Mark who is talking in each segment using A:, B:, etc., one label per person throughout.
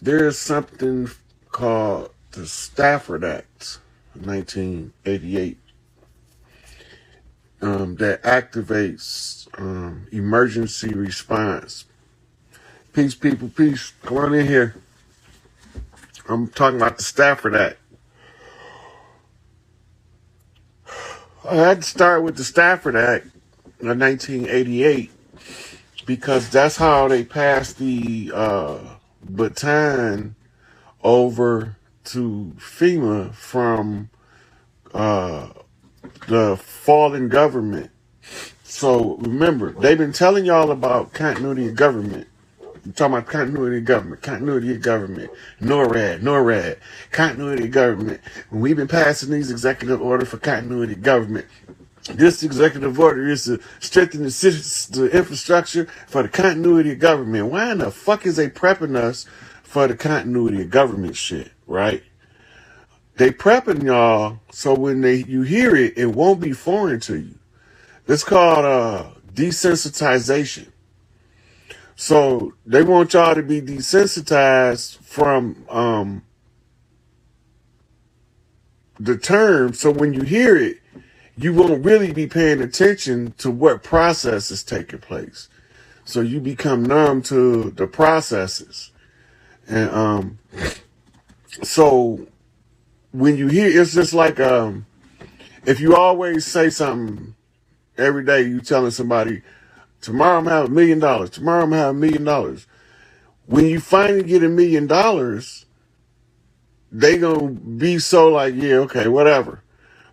A: there's something called the Stafford Act, 1988, that activates emergency response. Peace, people, peace. Come on in here. I'm talking about the Stafford Act. I had to start with the Stafford Act of 1988 because that's how they passed the baton over to FEMA from the fallen government. So remember, they've been telling y'all about continuity of government. I'm talking about continuity of government, NORAD, continuity of government. When we've been passing these executive orders for continuity of government, this executive order is to strengthen the infrastructure for the continuity of government. Why in the fuck is they prepping us for the continuity of government shit, right? They prepping y'all so when you hear it, it won't be foreign to you. It's called desensitization. So they want y'all to be desensitized from the term. So when you hear it, you won't really be paying attention to what process is taking place. So you become numb to the processes. And so when you hear, it's just like if you always say something every day, you telling somebody, tomorrow I'm gonna have $1 million. Tomorrow I'm gonna have $1 million. When you finally get $1 million, they gonna be so like, yeah, okay, whatever.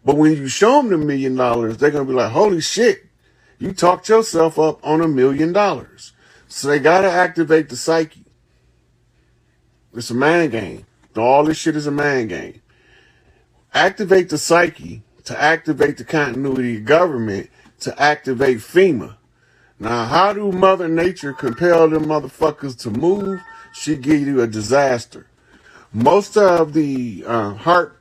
A: But when you show them the $1 million, they're gonna be like, holy shit, you talked yourself up on $1 million. So they gotta activate the psyche. It's a mind game. All this shit is a mind game. Activate the psyche to activate the continuity of government to activate FEMA. Now, how do Mother Nature compel them motherfuckers to move? She give you a disaster. Most of the heart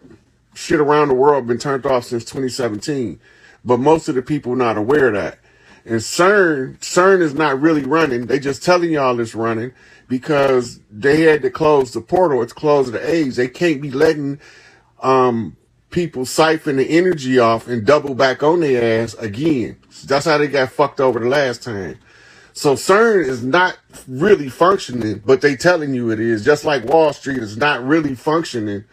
A: shit around the world been turned off since 2017, but most of the people not aware of that. And CERN is not really running. They just telling y'all it's running because they had to close the portal. It's closed the age. They can't be letting people siphon the energy off and double back on their ass again. That's how they got fucked over the last time. So CERN is not really functioning, but they telling you it is. Just like Wall Street is not really functioning,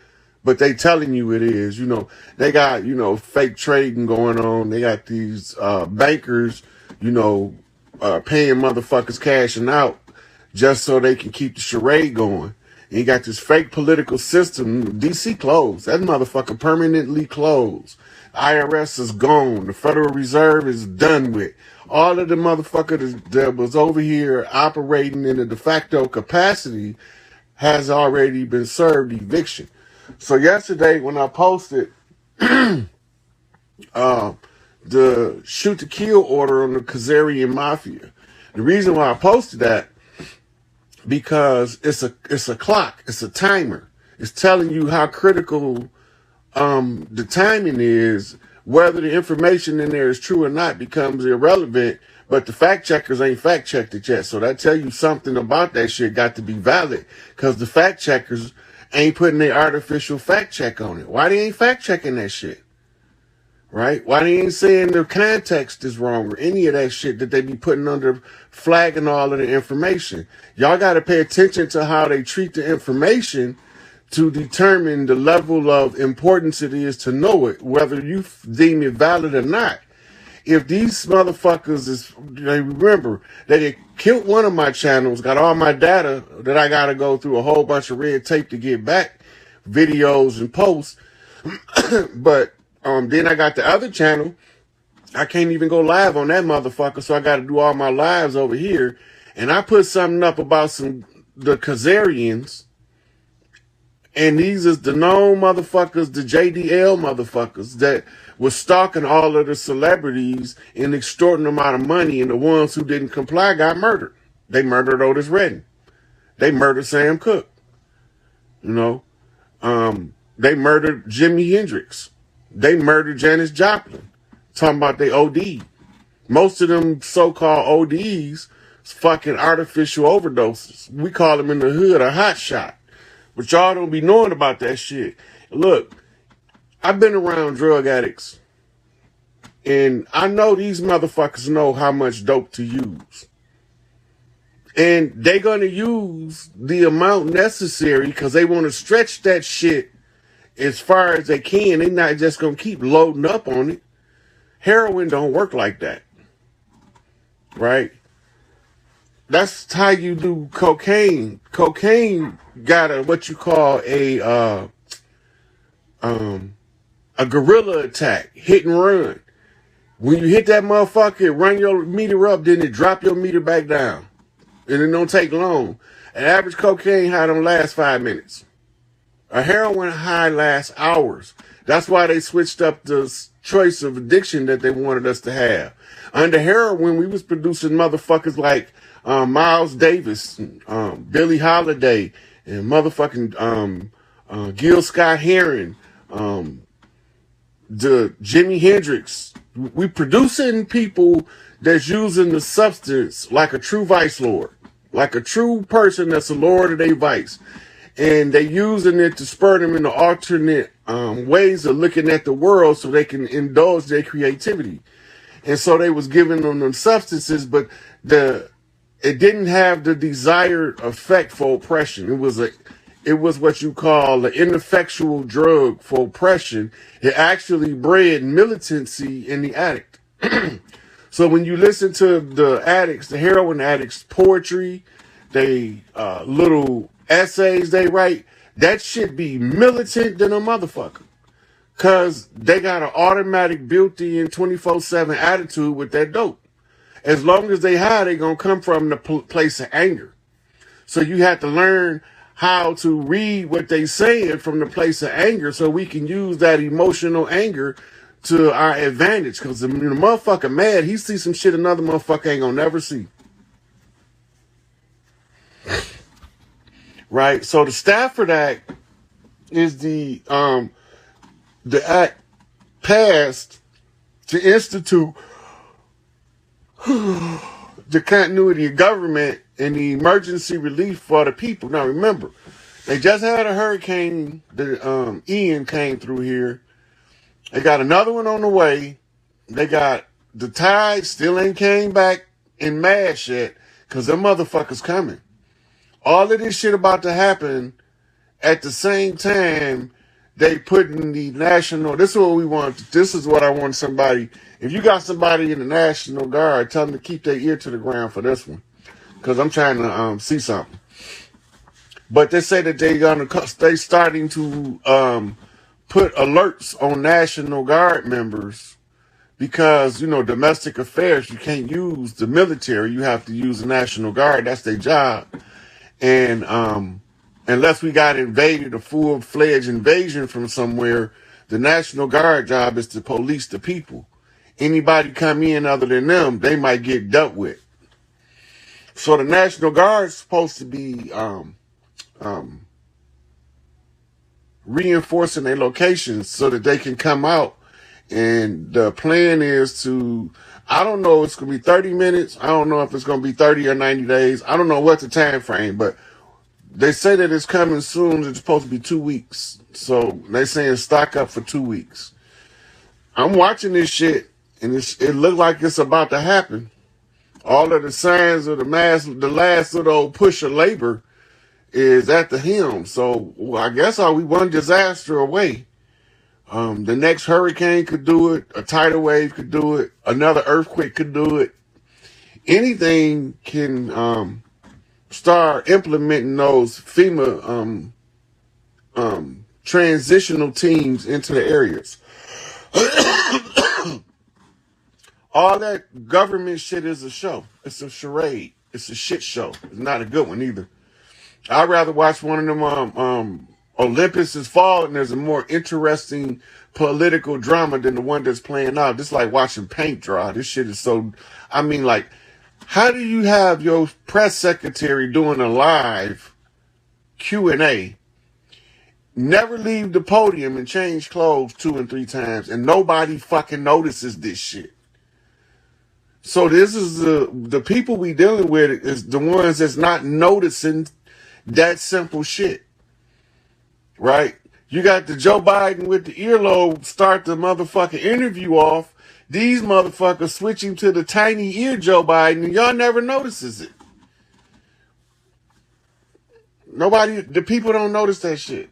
A: but they telling you it is. You know, they got, fake trading going on. They got these bankers, paying motherfuckers cashing out just so they can keep the charade going. And you got this fake political system. DC closed. That motherfucker permanently closed. IRS is gone. The Federal Reserve is done with. All of the motherfuckers that was over here operating in a de facto capacity has already been served eviction. So yesterday when I posted the shoot to kill order on the Khazarian Mafia, the reason why I posted that, because it's a clock, it's a timer. It's telling you how critical the timing is. Whether the information in there is true or not becomes irrelevant, but the fact checkers ain't fact checked it yet. So that tell you something about that shit got to be valid, because the fact checkers ain't putting their artificial fact check on it. Why they ain't fact checking that shit? Right? Why they ain't saying the context is wrong or any of that shit that they be putting under flagging all of the information? Y'all got to pay attention to how they treat the information to determine the level of importance it is to know it, whether you deem it valid or not. If these motherfuckers remember that they killed one of my channels, got all my data that I got to go through a whole bunch of red tape to get back, videos and posts. But then I got the other channel. I can't even go live on that motherfucker, so I got to do all my lives over here. And I put something up about the Khazarians. And these is the known motherfuckers, the JDL motherfuckers that was stalking all of the celebrities and extorting them out of money, and the ones who didn't comply got murdered. They murdered Otis Redding. They murdered Sam Cooke. They murdered Jimi Hendrix. They murdered Janis Joplin. Talking about they OD. Most of them so-called ODs is fucking artificial overdoses. We call them in the hood a hot shot. But y'all don't be knowing about that shit. Look, I've been around drug addicts, and I know these motherfuckers know how much dope to use. And they're going to use the amount necessary because they want to stretch that shit as far as they can. They're not just going to keep loading up on it. Heroin don't work like that. Right? That's how you do cocaine. Cocaine got a what you call a guerrilla attack, hit and run. When you hit that motherfucker, it run your meter up, then it drop your meter back down. And it don't take long. An average cocaine high don't last 5 minutes. A heroin high lasts hours. That's why they switched up the choice of addiction that they wanted us to have. Under heroin, we was producing motherfuckers like Miles Davis, Billie Holiday, and motherfucking Gil Scott-Heron, the Jimi Hendrix. We producing people that's using the substance like a true vice lord, like a true person that's a lord of their vice. And they using it to spur them into alternate ways of looking at the world so they can indulge their creativity. And so they was giving them substances, but it didn't have the desired effect for oppression. It was what you call an ineffectual drug for oppression. It actually bred militancy in the addict. So when you listen to the addicts, the heroin addicts, poetry, they little essays they write, that shit be militant than a motherfucker. Cause they got an automatic built-in 24/7 attitude with that dope. As long as they high, they gonna come from the place of anger. So you have to learn how to read what they saying from the place of anger so we can use that emotional anger to our advantage. Because the motherfucker mad, he sees some shit another motherfucker ain't gonna never see. Right? So the Stafford Act is the act passed to institute the continuity of government and the emergency relief for the people. Now remember, they just had a hurricane, the Ian came through here. They got another one on the way. They got the tide still ain't came back in mass yet because them motherfuckers coming. All of this shit about to happen at the same time they putting the national, this is what we want, this is what I want somebody, if you got somebody in the National Guard, tell them to keep their ear to the ground for this one. Because I'm trying to see something. But they say that they starting to put alerts on National Guard members because, domestic affairs, you can't use the military. You have to use the National Guard. That's their job. And unless we got invaded, a full-fledged invasion from somewhere, the National Guard job is to police the people. Anybody come in other than them, they might get dealt with. So the National Guard is supposed to be reinforcing their locations so that they can come out. And the plan is to, I don't know, it's going to be 30 minutes. I don't know if it's going to be 30 or 90 days. I don't know what the time frame, but they say that it's coming soon. It's supposed to be 2 weeks. So they're saying stock up for 2 weeks. I'm watching this shit, and it looked like it's about to happen. All of the signs of the last little push of labor is at the helm. So I guess we one disaster away. The next hurricane could do it. A tidal wave could do it. Another earthquake could do it. Anything can start implementing those FEMA transitional teams into the areas. All that government shit is a show. It's a charade. It's a shit show. It's not a good one either. I'd rather watch one of them Olympus is falling. There's a more interesting political drama than the one that's playing out. Just like watching paint dry. This shit is so, how do you have your press secretary doing a live Q&A, never leave the podium and change clothes 2 and 3 times, and nobody fucking notices this shit? So this is the people we dealing with is the ones that's not noticing that simple shit. right? You got the Joe Biden with the earlobe start the motherfucking interview off. These motherfuckers switching to the tiny ear Joe Biden, and y'all never notices it. Nobody, the people don't notice that shit.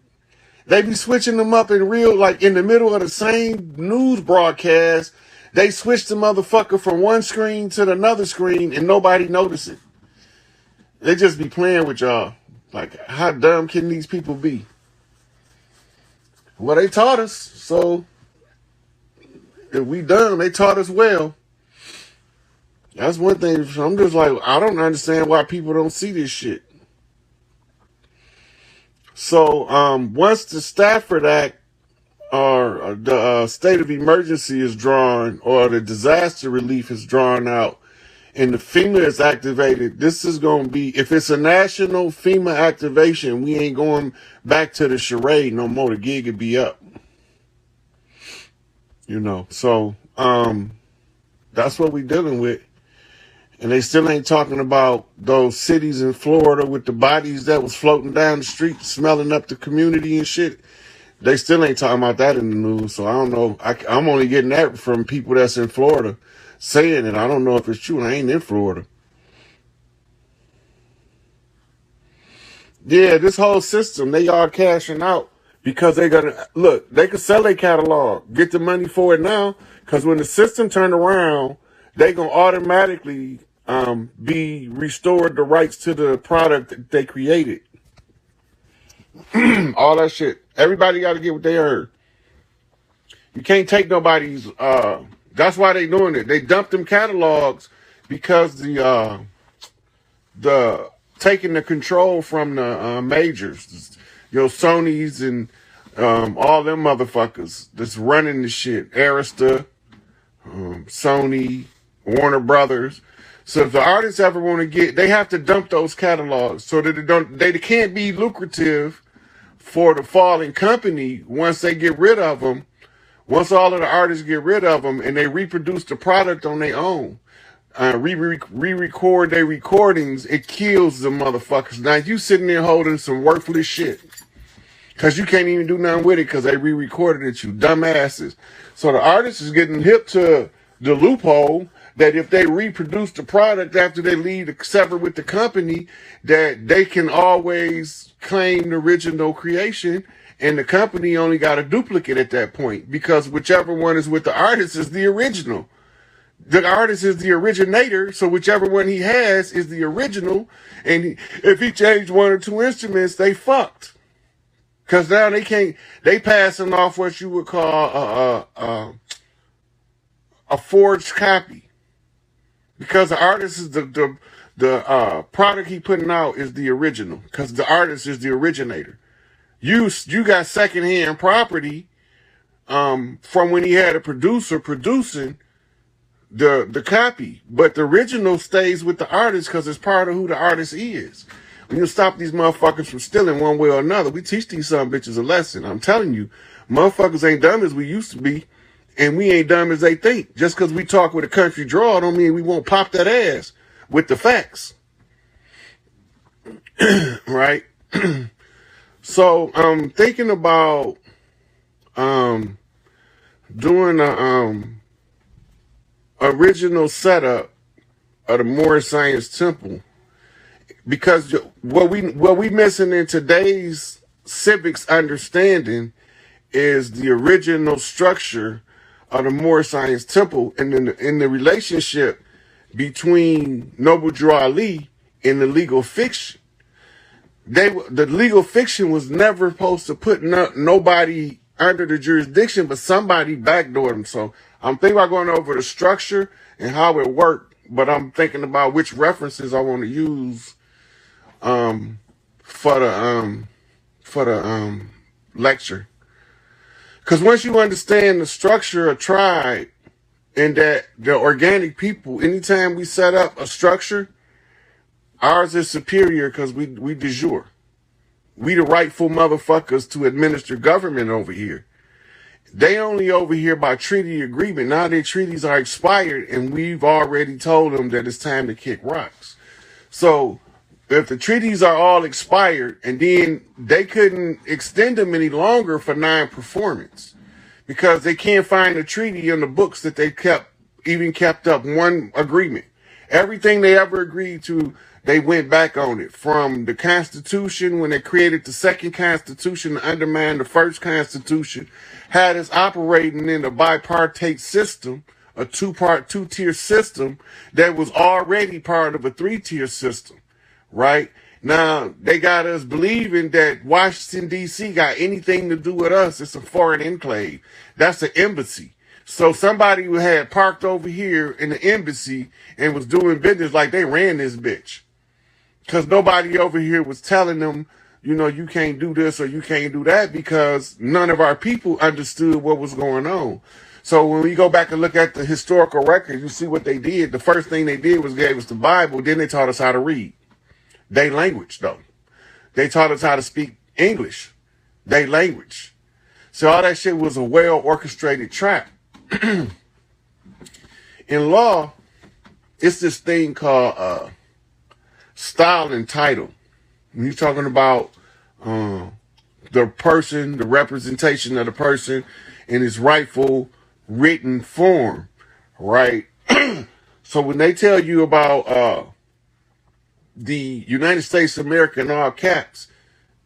A: They be switching them up in real, like in the middle of the same news broadcast. They switch the motherfucker from one screen to another screen and nobody notice it. They just be playing with y'all. Like, how dumb can these people be? Well, they taught us, so if we dumb, they taught us well. That's one thing. I'm just like, I don't understand why people don't see this shit. So once the Stafford Act or the state of emergency is drawn, or the disaster relief is drawn out, and the FEMA is activated, this is going to be, if it's a national FEMA activation, we ain't going back to the charade no more. The gig will be up. You know, so that's what we're dealing with. And they still ain't talking about those cities in Florida with the bodies that was floating down the street, smelling up the community and shit. They still ain't talking about that in the news. So I don't know. I'm only getting that from people that's in Florida saying it. I don't know if it's true. I ain't in Florida. Yeah, this whole system, they are cashing out because they gonna look. They could sell their catalog, get the money for it now. Because when the system turn around, they gonna automatically be restored the rights to the product that they created. All that shit. Everybody got to get what they earn. You can't take nobody's. That's why they doing it. They dumped them catalogs because the taking the control from the majors, Sony's and all them motherfuckers that's running the shit. Arista, Sony, Warner Brothers. So if the artists ever want to get, they have to dump those catalogs so that they can't be lucrative for the falling company once they get rid of them. Once all of the artists get rid of them and they reproduce the product on their own, re-record their recordings, it kills the motherfuckers. Now you sitting there holding some worthless shit because you can't even do nothing with it because they re-recorded it, you dumbasses. So the artist is getting hip to the loophole that if they reproduce the product after they leave separate with the company, that they can always claim the original creation, and the company only got a duplicate at that point, because whichever one is with the artist is the original. The artist is the originator, so whichever one he has is the original, and if he changed one or two instruments, they fucked. Because now they passing off what you would call a forged copy. Because the artist is the product he putting out is the original. Because the artist is the originator. You got secondhand property from when he had a producer producing the copy. But the original stays with the artist because it's part of who the artist is. We can stop these motherfuckers from stealing one way or another. We teach these some bitches a lesson. I'm telling you, motherfuckers ain't dumb as we used to be. And we ain't dumb as they think. Just because we talk with a country drawl don't mean we won't pop that ass with the facts. Right? So I'm thinking about doing a original setup of the Moorish Science Temple. Because what we missing in today's civics understanding is the original structure of the Moorish Science Temple, and in the relationship between Noble Drew Ali and the legal fiction. The legal fiction was never supposed to put nobody under the jurisdiction, but somebody backdoored them. So I'm thinking about going over the structure and how it worked, but I'm thinking about which references I want to use for the lecture. Because once you understand the structure of tribe and that the organic people, anytime we set up a structure, ours is superior because we de jure. We the rightful motherfuckers to administer government over here. They only over here by treaty agreement. Now their treaties are expired and we've already told them that it's time to kick rocks. So if the treaties are all expired and then they couldn't extend them any longer for non-performance because they can't find a treaty in the books that they kept up one agreement. Everything they ever agreed to, they went back on it. From the Constitution, when they created the second Constitution to undermine the first Constitution, had us operating in a bipartite system, a two-tier system that was already part of a three-tier system, right? Now, they got us believing that Washington, D.C. got anything to do with us. It's a foreign enclave. That's an embassy. So somebody who had parked over here in the embassy and was doing business like they ran this bitch. Because nobody over here was telling them, you know, you can't do this or you can't do that, because none of our people understood what was going on. So when we go back and look at the historical record, you see what they did. The first thing they did was gave us the Bible. Then they taught us how to read. They language, though. They taught us how to speak English. They language. So all that shit was a well-orchestrated trap. In law, it's this thing called style and title. When you're talking about the person, the representation of the person in its rightful written form, right? So when they tell you about the United States of America in all caps,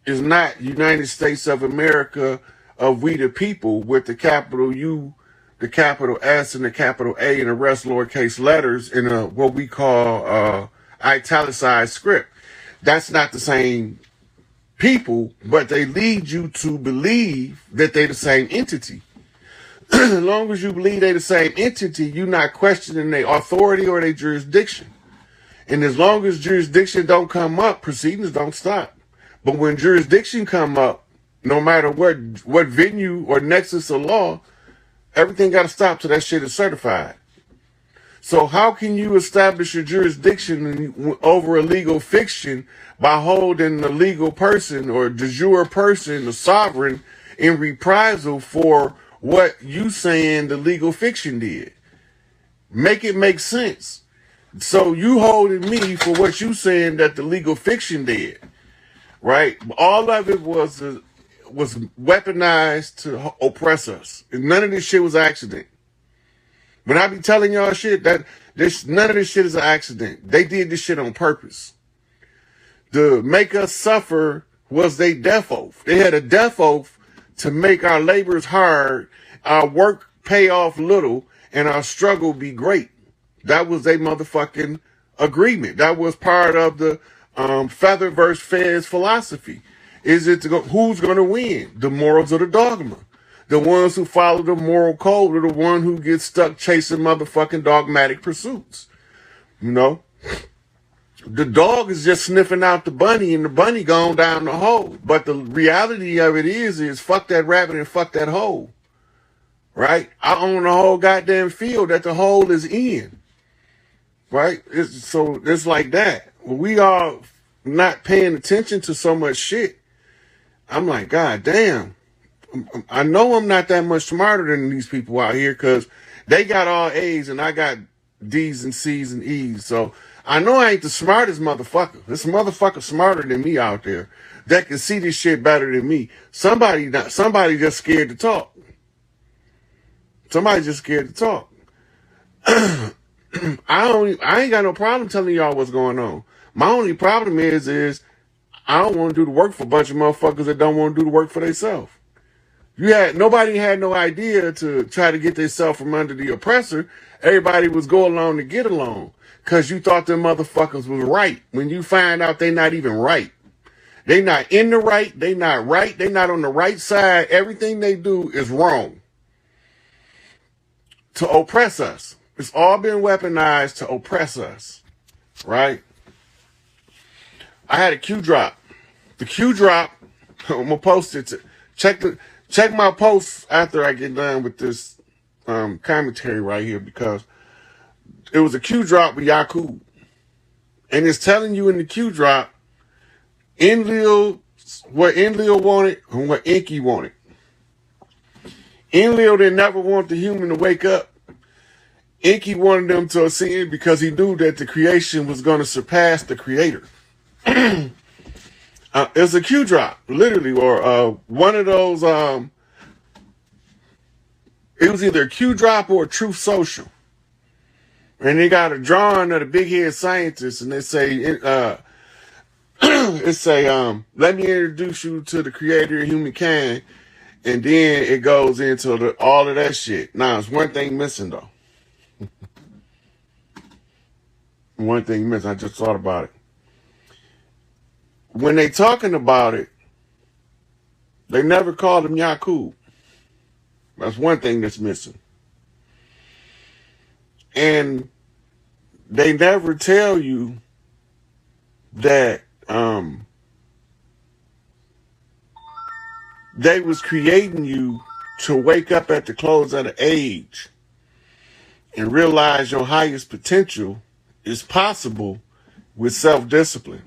A: is not United States of America of we the people with the capital U, the capital S, and the capital A, and the rest lowercase letters in a what we call italicized script. That's not the same people, but they lead you to believe that they're the same entity. As long as you believe they're the same entity, you're not questioning their authority or their jurisdiction. And as long as jurisdiction don't come up, proceedings don't stop. But when jurisdiction come up, no matter what venue or nexus of law, everything got to stop till that shit is certified. So how can you establish your jurisdiction over a legal fiction by holding the legal person or de jure person, the sovereign, in reprisal for what you saying the legal fiction did? Make it make sense. So you holding me for what you saying that the legal fiction did, right? All of it was weaponized to oppress us. And none of this shit was accident. When I be telling y'all shit, none of this shit is an accident. They did this shit on purpose. To make us suffer was their death oath. They had a death oath to make our labors hard, our work pay off little, and our struggle be great. That was their motherfucking agreement. That was part of the feather versus fez philosophy. Is it who's going to win? The morals or the dogma? The ones who follow the moral code are the one who gets stuck chasing motherfucking dogmatic pursuits. You know? The dog is just sniffing out the bunny and the bunny gone down the hole. But the reality of it is fuck that rabbit and fuck that hole. Right? I own the whole goddamn field that the hole is in. Right? So it's like that. We are not paying attention to so much shit. I'm like, God damn. I know I'm not that much smarter than these people out here because they got all A's and I got D's and C's and E's. So I know I ain't the smartest motherfucker. This motherfucker smarter than me out there that can see this shit better than me. Somebody just scared to talk. Somebody just scared to talk. I ain't got no problem telling y'all what's going on. My only problem is I don't want to do the work for a bunch of motherfuckers that don't want to do the work for themselves. Nobody had no idea to try to get themselves from under the oppressor. Everybody was go along to get along because you thought them motherfuckers was right. When you find out they not even right. They not in the right. They not right. They not on the right side. Everything they do is wrong to oppress us. It's all been weaponized to oppress us, right? I had a Q drop. The Q drop, I'm gonna post it. Check my posts after I get done with this commentary right here, because it was a Q drop with Yakub. And it's telling you in the Q drop, what Enlil wanted and what Enki wanted. Enlil didn't never want the human to wake up. Enki wanted them to ascend because he knew that the creation was going to surpass the creator. It's a Q drop, literally, or one of those. It was either a Q drop or a Truth Social, and they got a drawing of the big head scientists, and they say, it say, let me introduce you to the creator of humankind, and then it goes into all of that shit. Now, it's one thing missing though. One thing missing. I just thought about it. When they talking about it, they never called him Yakub. That's one thing that's missing. And they never tell you that they was creating you to wake up at the close of the age and realize your highest potential is possible with self-discipline.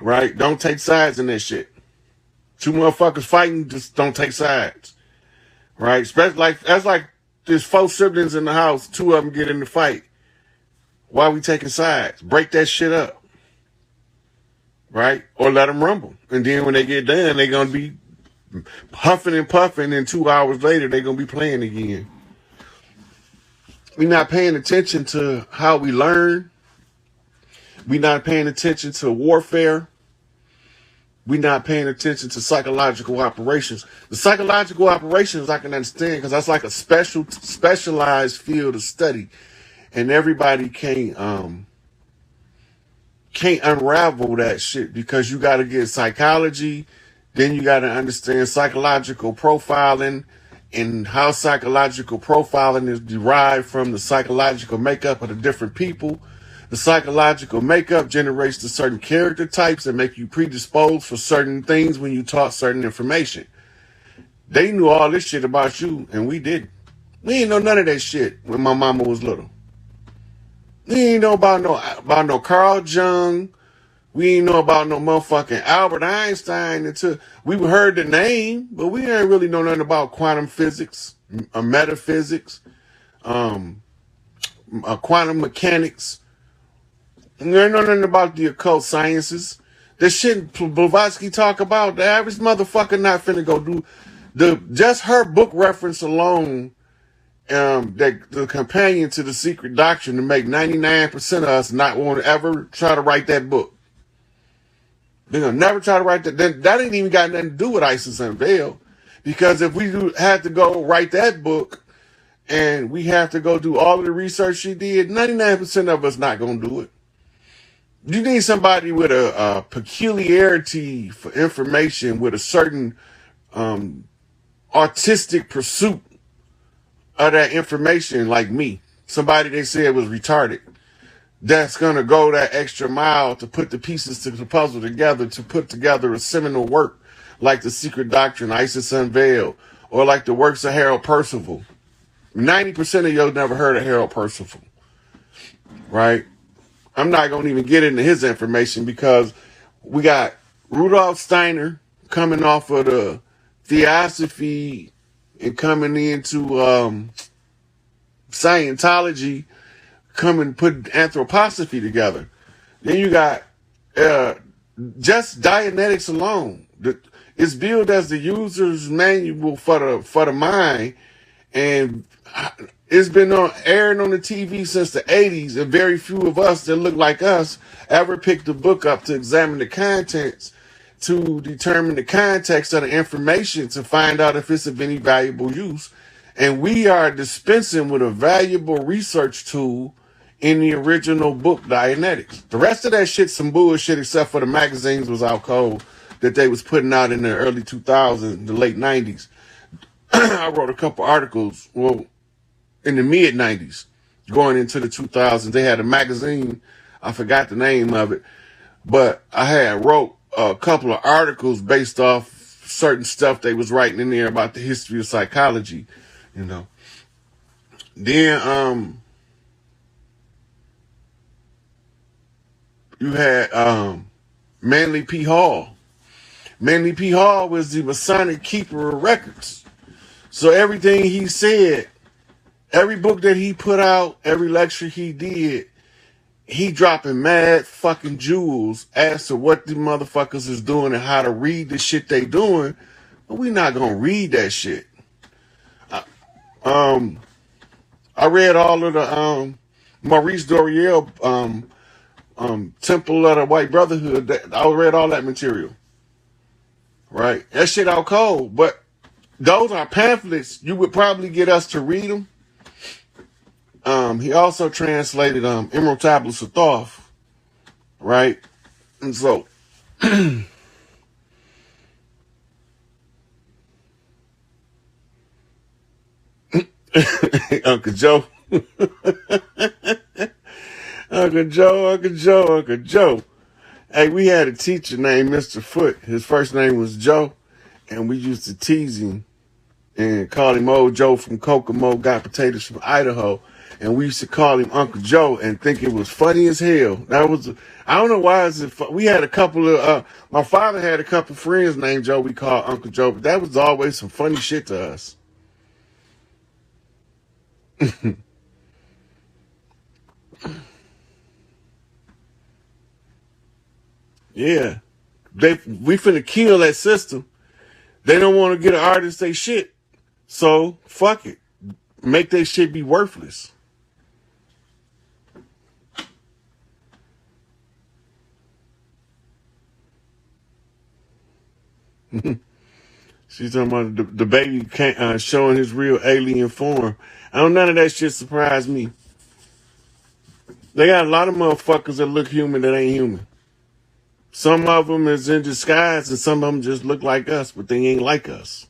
A: Right? Don't take sides in that shit. Two motherfuckers fighting, just don't take sides. Right? Especially that's like there's 4 siblings in the house, 2 of them get in the fight. Why are we taking sides? Break that shit up. Right? Or let them rumble. And then when they get done, they're going to be huffing and puffing, and 2 hours later, they're going to be playing again. We're not paying attention to how we learn. We're not paying attention to warfare. We're not paying attention to psychological operations. The psychological operations I can understand because that's like a specialized field of study, and everybody can't unravel that shit because you got to get psychology, then you got to understand psychological profiling and how psychological profiling is derived from the psychological makeup of the different people. The psychological makeup generates the certain character types that make you predisposed for certain things when you taught certain information. They knew all this shit about you, and we didn't. We didn't know none of that shit when my mama was little. We didn't know about no Carl Jung. We didn't know about no motherfucking Albert Einstein until we heard the name, but we didn't really know nothing about quantum physics, metaphysics, quantum mechanics. We didn't know nothing about the occult sciences. The shit Blavatsky talk about, the average motherfucker not finna go do just her book reference alone. That the companion to the secret doctrine to make 99% of us not want to ever try to write that book. They're gonna never try to write that. That ain't even got nothing to do with ISIS Unveiled, because if we had to go write that book and we have to go do all of the research she did, 99% of us not gonna do it. You need somebody with a peculiarity for information, with a certain artistic pursuit of that information, like me. Somebody they said was retarded. That's going to go that extra mile to put the pieces to the puzzle together, to put together a seminal work like The Secret Doctrine, ISIS Unveiled, or like the works of Harold Percival. 90% of y'all never heard of Harold Percival, right? I'm not going to even get into his information because we got Rudolf Steiner coming off of the Theosophy and coming into Scientology, coming put anthroposophy together. Then you got just Dianetics alone. It's billed as the user's manual for the mind, and it's been airing on the TV since the 80s, and very few of us that look like us ever picked the book up to examine the contents, to determine the context of the information, to find out if it's of any valuable use. And we are dispensing with a valuable research tool in the original book, Dianetics. The rest of that shit, some bullshit, except for the magazines was out cold that they was putting out in the early 2000s, the late 90s. I wrote a couple articles, well, in the mid 90s, going into the 2000s. They had a magazine, I forgot the name of it, but I had wrote a couple of articles based off certain stuff they was writing in there about the history of psychology, you know. Then you had Manly P. Hall. Manly P. Hall was the Masonic keeper of records. So everything he said, every book that he put out, every lecture he did, he dropping mad fucking jewels as to what the motherfuckers is doing and how to read the shit they doing, but we not gonna read that shit. Um, I read all of the Maurice Doriel Temple of the White Brotherhood. I read all that material. Right, that shit out cold, but those are pamphlets. You would probably get us to read them. He also translated Emerald Tablets of Thoth, right? And so Uncle Joe, Uncle Joe. Hey, we had a teacher named Mr. Foote. His first name was Joe, and we used to tease him and call him Old Joe from Kokomo, got potatoes from Idaho. And we used to call him Uncle Joe and think it was funny as hell. That was, I don't know why. We had a couple of, my father had a couple friends named Joe we called Uncle Joe, but that was always some funny shit to us. Yeah. We finna kill that system. They don't want to get an artist they shit. So, fuck it. Make that shit be worthless. She's talking about the baby showing his real alien form. None of that shit surprised me. They got a lot of motherfuckers that look human that ain't human. Some of them is in disguise and some of them just look like us, but they ain't like us.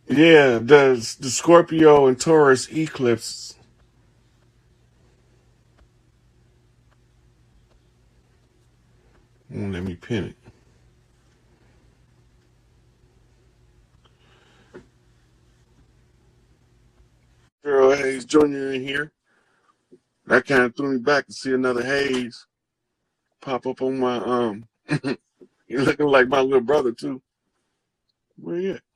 A: Yeah, the Scorpio and Taurus eclipse. Let me pin it. Girl Hayes Jr. in here. That kind of threw me back to see another Hayes pop up on my You're looking like my little brother too. Where you at?